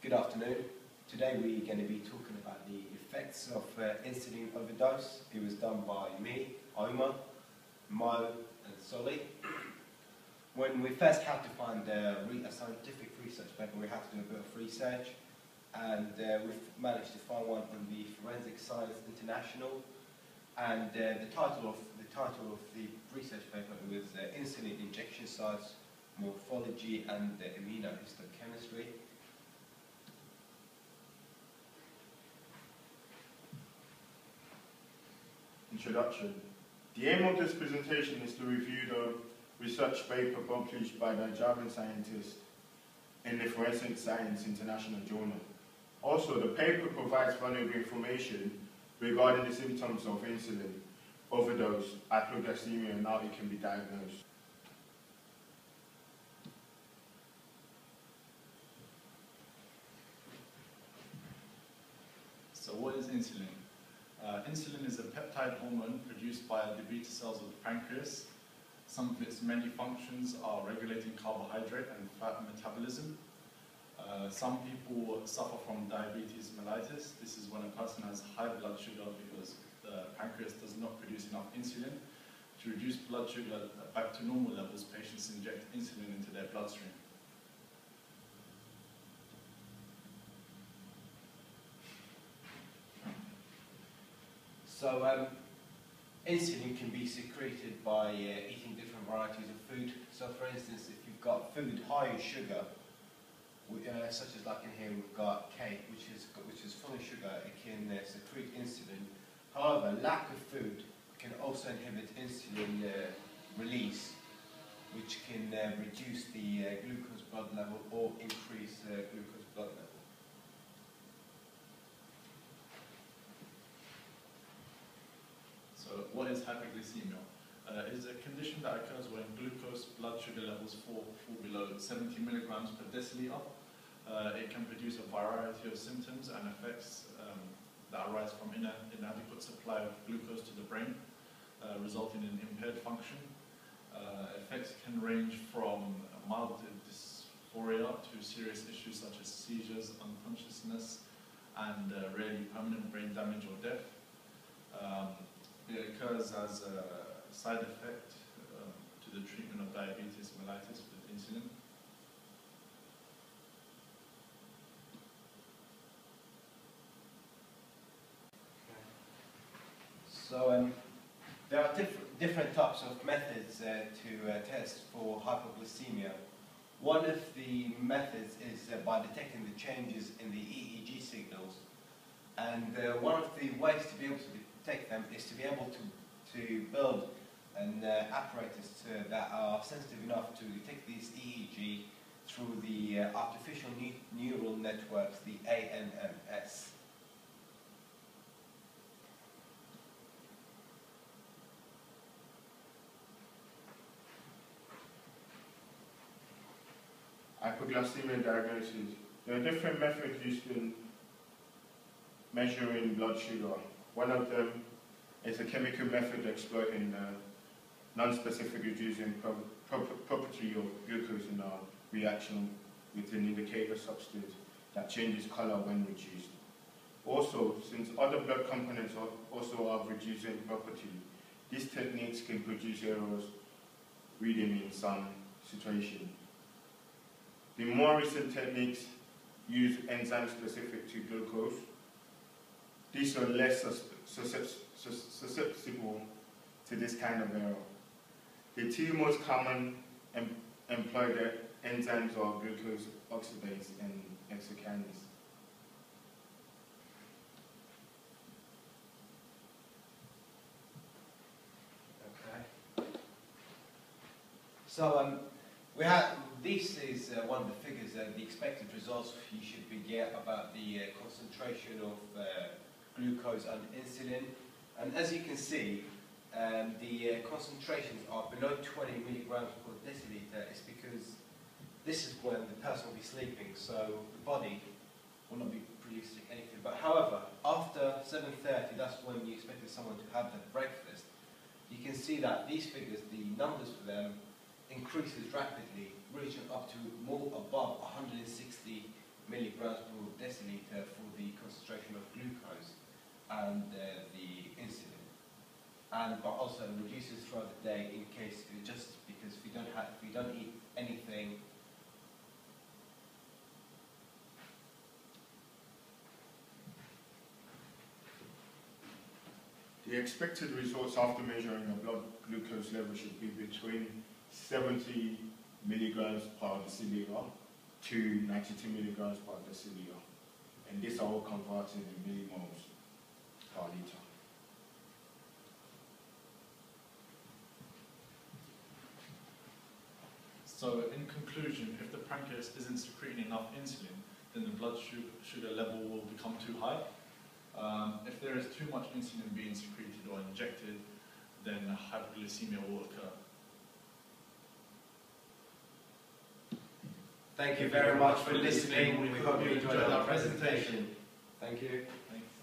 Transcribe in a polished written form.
Good afternoon. Today we're going to be talking about the effects of insulin overdose. It was done by me, Omar, Mo and Solly. When we first had to find a scientific research paper, we had to do a bit of research, and we've managed to find one on the Forensic Science International. And the title of the research paper was Insulin Injection Sites, Morphology and Immunohistochemistry. Introduction. The aim of this presentation is to review the research paper published by the German scientist in the Forensic Science International Journal. Also, the paper provides valuable information regarding the symptoms of insulin overdose, hypoglycemia, and how it can be diagnosed. So what is insulin? Insulin is a peptide hormone produced by the beta cells of the pancreas. Some of its many functions are regulating carbohydrate and fat metabolism. Some people suffer from diabetes mellitus. This is when a person has high blood sugar because the pancreas does not produce enough insulin. To reduce blood sugar back to normal levels, patients inject insulin into their bloodstream. So insulin can be secreted by eating different varieties of food. So for instance, if you've got food high in sugar, such as like in here we've got cake, which is full of sugar, it can secrete insulin. However, lack of food can also inhibit insulin release, which can reduce the glucose blood level or increase glucose blood level. So what is hypoglycemia? It is a condition that occurs when glucose blood sugar levels fall below 70 milligrams per deciliter. It can produce a variety of symptoms and effects that arise from inadequate supply of glucose to the brain, resulting in impaired function. Effects can range from mild dysphoria to serious issues such as seizures, unconsciousness, and rarely permanent brain damage or death. It occurs as a side effect to the treatment of diabetes mellitus with insulin. So there are different types of methods to test for hypoglycemia. One of the methods is by detecting the changes in the EEG signals. And one of the ways to be able to detect them is to be able to build an apparatus that are sensitive enough to detect these EEG through the artificial neural networks, the ANNS. Hypoglycemia diagnosis. There are different methods used in measuring blood sugar. One of them is a chemical method exploiting the non-specific reducing property of glucose in a reaction with an indicator substance that changes color when reduced. Also, since other blood components also have reducing property, these techniques can produce errors reading in some situations. The more recent techniques use enzymes specific to glucose. These are less susceptible to this kind of error. The two most common employed enzymes are glucose oxidase and hexokinase. Okay. So this is one of the figures, the expected results you should be get about the concentration of glucose and insulin. And as you can see, the concentrations are below 20 milligrams per deciliter. It's because this is when the person will be sleeping, so the body will not be producing anything. But however, after 7:30, that's when you expected someone to have their breakfast. You can see that these figures, the numbers for them, increases rapidly, reaching up to more above 160 milligrams per deciliter for the concentration of glucose and the insulin. But also reduces throughout the day in case, just because if we don't eat anything. The expected results after measuring a blood glucose level should be between 70 milligrams per deciliter to 92 milligrams per deciliter. And these are all converted in millimoles per liter. So in conclusion, if the pancreas isn't secreting enough insulin, then the blood sugar level will become too high. If there is too much insulin being secreted or injected, then hypoglycemia will occur. Thank you very much for listening. We hope you enjoyed our presentation. Thank you. Thank you.